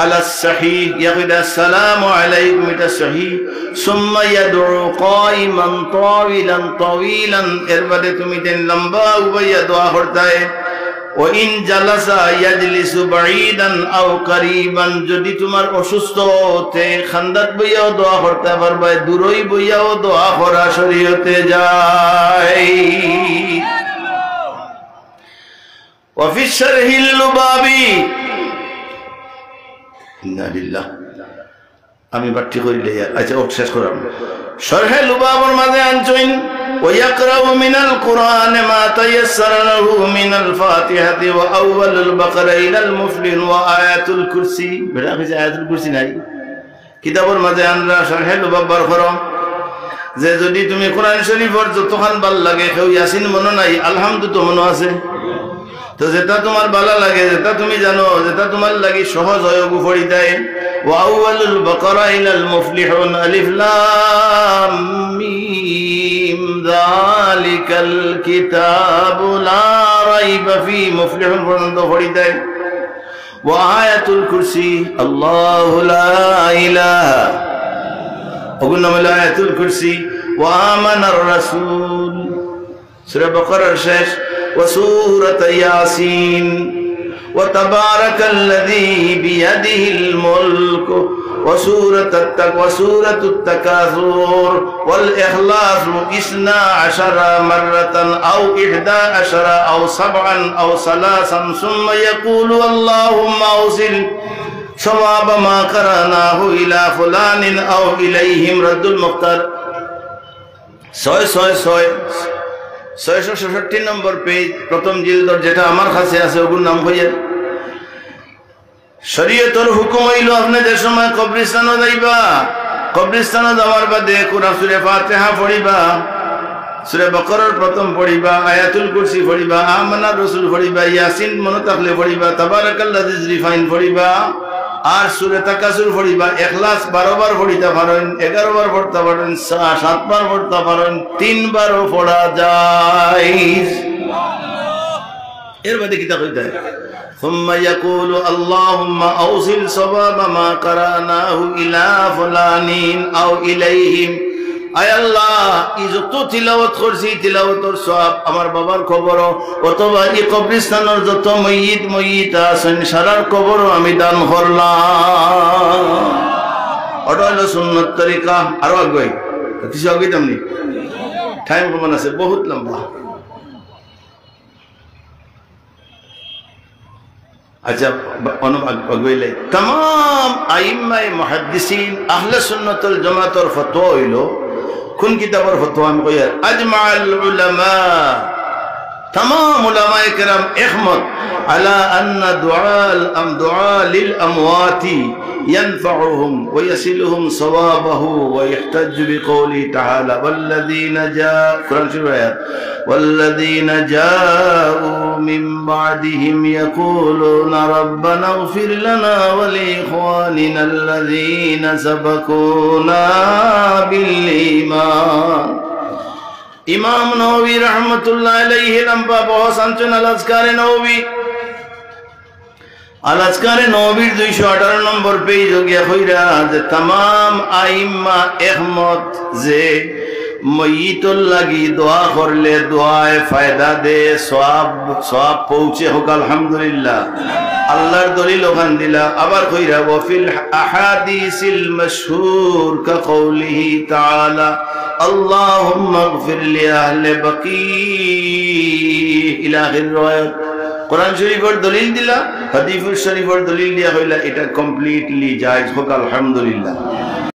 আলা সহিহ, ইয়াকুল আসসালামু আলাইকুম এটা সহিহ, সুম্মা ইয়াদউ কাইমান তাওয়িলান, এর বাদে তুমি দেন লম্বা উবাইয়া দোয়া করতে হয়। ও ইন জালাসা ইয়াজলিসু বাঈদান আও করিবান, যদি তোমার অসুস্থ হতে খান্দাত বইয়াও দোয়া করতে পারবে, দূরই বইয়াও দোয়া করা শরীয়তে যায়। ওয়া ফি শারহিল লুবাবি, ইন্না লিল্লাহ, আমি বাট্টি করিলে আচ্ছা ও শেষ করাম। শরহে লুবাবর মাঝে আনছইন ويقرأ من القرآن ما تيسر له من الفاتحة وأول البقرة إلى المفلح وآية الكرسي। বেটা কইছে আয়াতুল কুরসি নাই কিতাবের মাঝে আমরা শরহে লুবাব বার করো, যে যদি তুমি কোরআন শরীফের যতখান ভাল লাগে কেউ ইয়াসিন মনে নাই আলহামদু তো মনে আছে, তো যেটা তোমার ভালো লাগে, যেটা তুমি জানো, যেটা তোমার লাগি সহজ হয় ওগু পড়ি দেয়। وأول البقرة إلى المفلحون ألف لام ميم ذلك الكتاب لا ريب فيه مفلحون পর্যন্ত পড়ি দেয়। وآية الكرسي الله لا إله وقلنا من آية الكرسي وآمن الرسول سورة بقرة الشيخ وسورة ياسين وتبارك الذي بيده الملك وسورة التكاثر والإخلاص 12 مرة أو 11 أو 7 أو 3 ثم يقول اللهم أوصل ثواب ما قرأناه إلى فلان أو إليهم رد المختار 666 নম্বর পেজ প্রথম জিলদর যেটা আমার কাছে আছে ওগুর নাম হইয়া শরীয়তের হুকুম হইল আপনি যে সময় কবরস্থানে যাইবা, কবরস্থানে যাওয়ার বাদে কুরআন সূরা ফাতিহা পড়িবা, সূরা বাকারার প্রথম পড়িবা, আয়াতুল কুরসি পড়িবা, আমানার রাসূল পড়িবা, ইয়াসিন মনে থাকলে পড়িবা, তাবারাকাল্লাযী রিফাইন পড়িবা, আর সূরা তাকাসুর পড়িবা। ইখলাস 12 বার পড়িতে পারেন, 11 বার পড়তে পারেন, 7 বার পড়তে পারেন, 3 বারও পড়া যায়। এর বাদে কি তা কইতে হয় ثم يقول اللهم أوصل صواب ما قرأناه إلى فلان أو إليهم। আয় আল্লাহ এই যত তিলাওয়াত করছি তিলাওয়াতের সওয়াব আমার বাবার কবরও অথবা এই কবরস্থানের যত ময়িত আছেন সারার কবরও আমি দান করলাম। ওটা হলো সুন্নত তরিকা। আরো আগে কিছু আগে তেমনি টাইম কমান আছে বহুত লম্বা। अच्छा अगवेले तमाम आइम्मा मुहद्दिसीन अहले सुन्नत वल जमात और फतवा हইলো কোন কিতাবের ফতোয়া আমি কই আজমাল উলামা तमाम उलमाए किराम अहमद अला अन्ना दुआ लिल अमवाती यनफउहुम व यसिलुहुम सवाबहु व यहतज बिकौली तआला वल्लदीन जाऊ मिन बादिहिम यक़ूलूना रब्बना इग़फिर लना व लिइख़वानिना अल्लज़ीना सबक़ूना बिल ईमान इमाम नववी रहमतुल्लाह अलैहि लंबा बहुत संचन अल-अज़कार नववीर 218 नंबर पेज हो गया खैरा जे तमाम आइम्मा अहमद जे मय्यितुल लगी दुआ करले दुआए फायदा दे सवाब पहुंचे होक अल्हम्दुलिल्लाह अल्लाहर दलिल ओखान दिला आबार खैरा व फिल अहादीसिल मशहूर का कौलिही ताआला अल्लाहुम्मा इग़फिर लि अहले बकी इला आखिर रिवायत कुरान शरीफर दलिल दिला हदीस शरीफर दलिल दिया हইলা এটা কমপ্লিটলি জায়েজ হোক আলহামদুলিল্লাহ।